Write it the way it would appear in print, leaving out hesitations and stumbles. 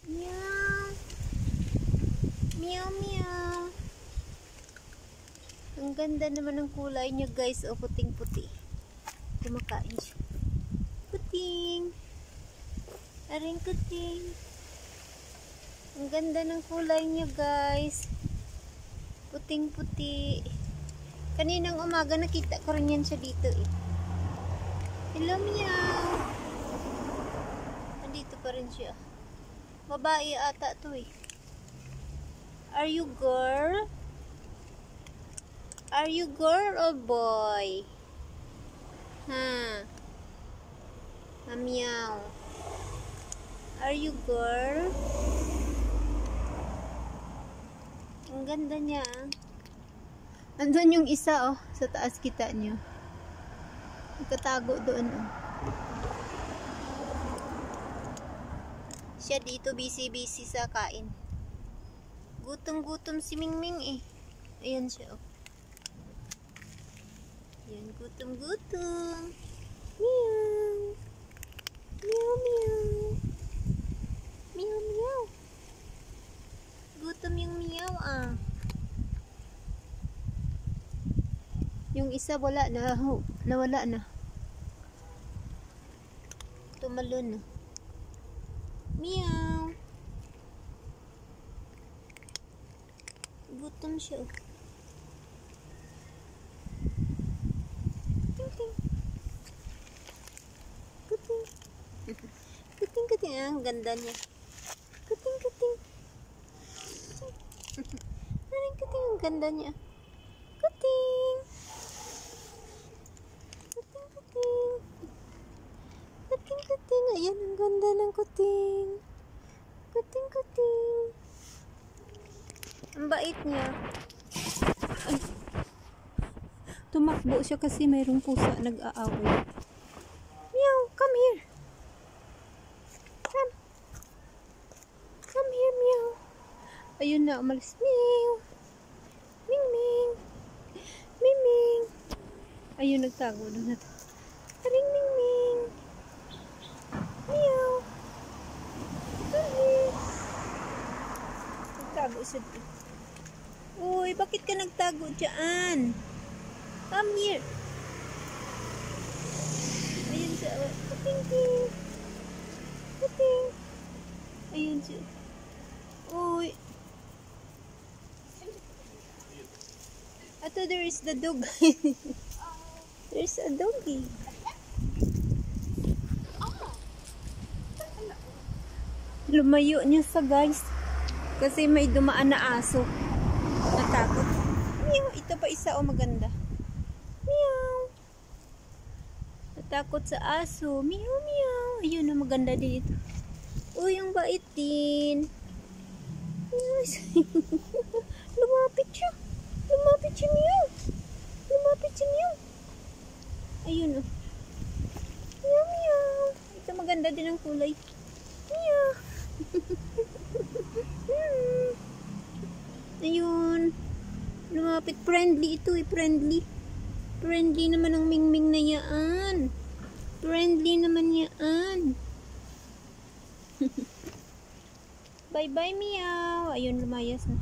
Meow. Meow, meow. Ang ganda naman ng kulay niya guys. O, puting-puti. Kumakain siya. Kuting. Aring kuting. Ang ganda ng kulay niya guys. Puting-puti. Kaninang umaga nakita ko rin yan siya dito eh. Hello, meow. Nandito pa rin siya. Babae ata to eh. Are you girl? Are you girl or boy? Meow. Are you girl? Ang ganda niya. Andun yung isa oh, sa taas kita niyo. Nagkatago doon oh. Siya dito busy sa kain. Gutom-gutom si Mingming eh. Ayan siya oh. Ayan, gutom-gutom. Meow. Meow, meow. Meow, meow. Gutom yung meow ah. Yung isa wala na. Nawala na. Tumalon na. Meow. Gutom siya. Kuting. Kuting. Kuting, kuting. Ang ganda niya. Kuting, kuting. Aring kuting. Ang ganda niya. Kuting. Kuting, kuting. Kuting, kuting. Ayan, ang ganda ng kuting. Kuting, kuting. Ang bait niya. Ay. Tumakbo siya kasi mayroong pusa nag-aaway. Meow, come here. Come. Come here, meow. Ayun na, umalis. Meow. Ming, ming. Ming, ming. Ayun, nagtago doon na. Aring, ming, ming. Meow. Come here. Nagtago siya doon. Uy, bakit ka nagtago dyan? Come here. Ayun siya. Kuting, ting. Kuting. Ayun siya. Uy. Ato, there is the dog. There's a doggy. Lumayo niya sa guys. Kasi may dumaan na aso. Natakot. Meow. Ito pa isa o maganda. Meow. Natakot sa aso. Meow, meow. Ayun na maganda din ito. Uy, ang bait din. Lumapit siya. Lumapit si Meow. Lumapit si Meow. Ayun o. Meow, meow. Ito maganda din ang kulay. Meow. Ayun. Lumapit. Friendly ito eh. Friendly. Friendly naman ang Mingming na yaan. Friendly naman yaan. Bye-bye, meow. Ayun, lumayas na.